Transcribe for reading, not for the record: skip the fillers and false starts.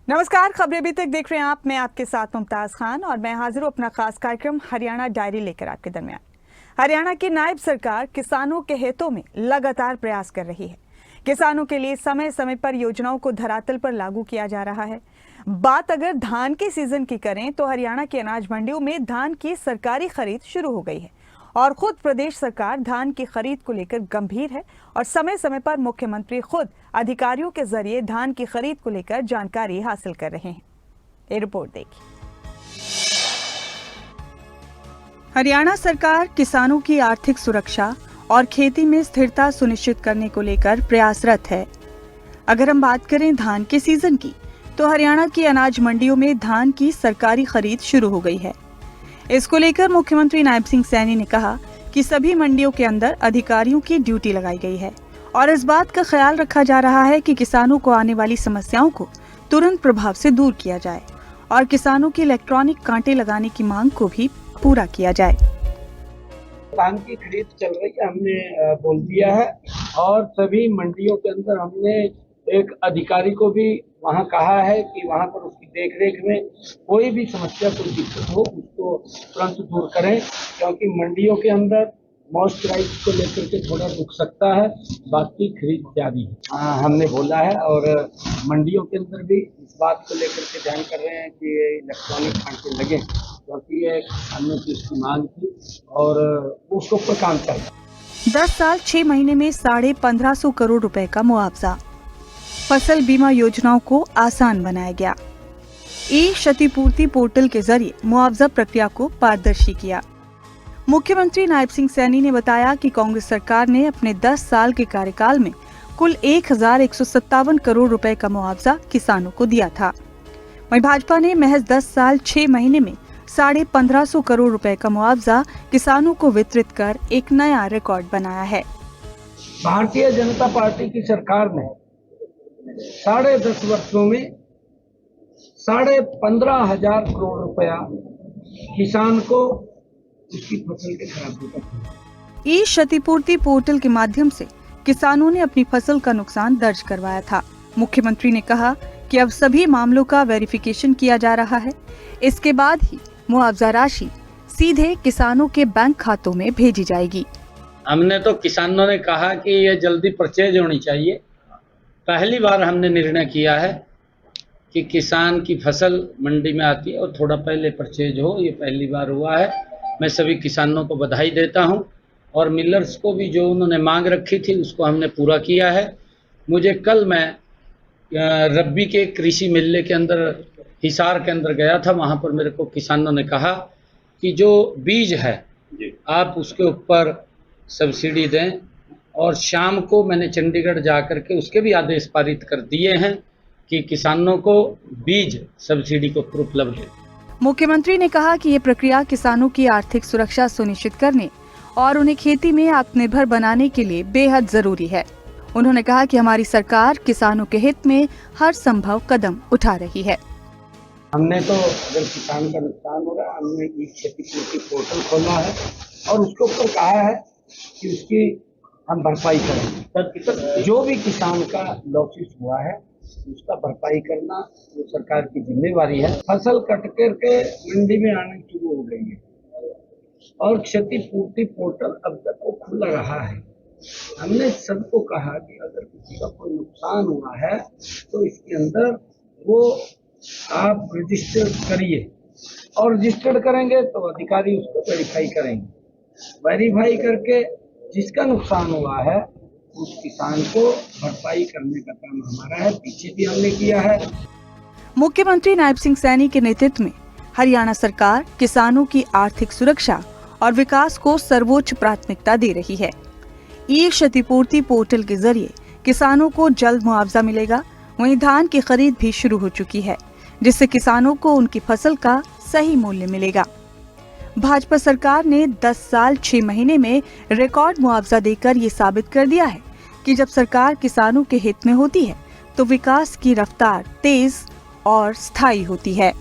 नमस्कार, खबरें अभी तक देख रहे हैं आप। मैं आपके साथ मुमताज खान और मैं हाजिर हूं अपना खास कार्यक्रम हरियाणा डायरी लेकर आपके दरमियान। हरियाणा की नायब सरकार किसानों के हितों में लगातार प्रयास कर रही है। किसानों के लिए समय समय पर योजनाओं को धरातल पर लागू किया जा रहा है। बात अगर धान के सीजन की करें तो हरियाणा की अनाज मंडियों में धान की सरकारी खरीद शुरू हो गई है और खुद प्रदेश सरकार धान की खरीद को लेकर गंभीर है और समय समय पर मुख्यमंत्री खुद अधिकारियों के जरिए धान की खरीद को लेकर जानकारी हासिल कर रहे हैं। ये रिपोर्ट देखिए। हरियाणा सरकार किसानों की आर्थिक सुरक्षा और खेती में स्थिरता सुनिश्चित करने को लेकर प्रयासरत है। अगर हम बात करें धान के सीजन की, तो हरियाणा की अनाज मंडियों में धान की सरकारी खरीद शुरू हो गई है। इसको लेकर मुख्यमंत्री नायब सिंह सैनी ने कहा कि सभी मंडियों के अंदर अधिकारियों की ड्यूटी लगाई गई है और इस बात का ख्याल रखा जा रहा है कि किसानों को आने वाली समस्याओं को तुरंत प्रभाव से दूर किया जाए और किसानों की इलेक्ट्रॉनिक कांटे लगाने की मांग को भी पूरा किया जाए। धान की खरीद चल रही है, हमने बोल दिया है और सभी मंडियों के अंदर हमने एक अधिकारी को भी वहां कहा है कि वहां पर उसकी देखरेख में कोई भी समस्या, कोई दिक्कत हो उसको तुरंत दूर करें, क्योंकि मंडियों के अंदर मॉइस्चराइज को लेकर के थोड़ा रुक सकता है, बाकी खरीद जारी है। हमने बोला है और मंडियों के अंदर भी इस बात को लेकर के ध्यान कर रहे हैं कि इलेक्ट्रॉनिक कांटे लगे, क्योंकि ये अन्य की इसकी मांग थी और उसके ऊपर काम चल रहा है। 10 साल 6 महीने में 1550 करोड़ रुपए का मुआवजा। फसल बीमा योजनाओं को आसान बनाया गया। ई क्षतिपूर्ति पोर्टल के जरिए मुआवजा प्रक्रिया को पारदर्शी किया। मुख्यमंत्री नायब सिंह सैनी ने बताया कि कांग्रेस सरकार ने अपने 10 साल के कार्यकाल में कुल 1157 करोड़ रुपए का मुआवजा किसानों को दिया था। वहीं भाजपा ने महज 10 साल 6 महीने में 1550 करोड़ रुपए का मुआवजा किसानों को वितरित कर एक नया रिकॉर्ड बनाया है। भारतीय जनता पार्टी की सरकार ने 10.5 वर्षों में 15,500 करोड़ रुपया किसान को उसकी फसल के खराबी का। ई क्षतिपूर्ति पोर्टल के माध्यम से किसानों ने अपनी फसल का नुकसान दर्ज करवाया था। मुख्यमंत्री ने कहा कि अब सभी मामलों का वेरिफिकेशन किया जा रहा है। इसके बाद ही मुआवजा राशि सीधे किसानों के बैंक खातों में भेजी जाएगी। हमने तो किसानों ने कहा कि ये जल्दी परचेज होनी चाहिए। पहली बार हमने निर्णय किया है कि किसान की फसल मंडी में आती है और थोड़ा पहले परचेज हो, ये पहली बार हुआ है। मैं सभी किसानों को बधाई देता हूं और मिलर्स को भी जो उन्होंने मांग रखी थी उसको हमने पूरा किया है। मुझे कल मैं रब्बी के कृषि मेले के अंदर हिसार के अंदर गया था, वहां पर मेरे को किसानों ने कहा कि जो बीज है आप उसके ऊपर सब्सिडी दें और शाम को मैंने चंडीगढ़ जाकर के उसके भी आदेश पारित कर दिए हैं कि किसानों को बीज सब्सिडी को उपलब्ध है। मुख्यमंत्री ने कहा कि ये प्रक्रिया किसानों की आर्थिक सुरक्षा सुनिश्चित करने और उन्हें खेती में आत्मनिर्भर बनाने के लिए बेहद जरूरी है। उन्होंने कहा कि हमारी सरकार किसानों के हित में हर संभव कदम उठा रही है। हमने तो अगर किसान का नुकसान हो रहा है, हमने ई क्षतिपूर्ति पोर्टल खोला है और उसके ऊपर कहा है कि उसकी हम भरपाई करेंगे। जो भी किसान का लॉसेस हुआ है उसका भरपाई करना वो सरकार की जिम्मेवारी है। फसल कट करके मंडी में आने शुरू हो गई है और क्षतिपूर्ति पोर्टल अब तक वो खुला रहा है। हमने सबको कहा कि अगर किसी का कोई नुकसान हुआ है तो इसके अंदर वो आप रजिस्टर करिए और रजिस्टर्ड करेंगे तो अधिकारी उसको वेरीफाई करेंगे। वेरीफाई करके जिसका नुकसान हुआ है उस किसान को भरपाई करने का काम हमारा है, पीछे भी हमने किया है। मुख्यमंत्री नायब सिंह सैनी के नेतृत्व में हरियाणा सरकार किसानों की आर्थिक सुरक्षा और विकास को सर्वोच्च प्राथमिकता दे रही है। ई क्षतिपूर्ति पोर्टल के जरिए किसानों को जल्द मुआवजा मिलेगा। वहीं धान की खरीद भी शुरू हो चुकी है, जिससे किसानों को उनकी फसल का सही मूल्य मिलेगा। भाजपा सरकार ने 10 साल 6 महीने में रिकॉर्ड मुआवजा देकर ये साबित कर दिया है कि जब सरकार किसानों के हित में होती है तो विकास की रफ्तार तेज और स्थायी होती है।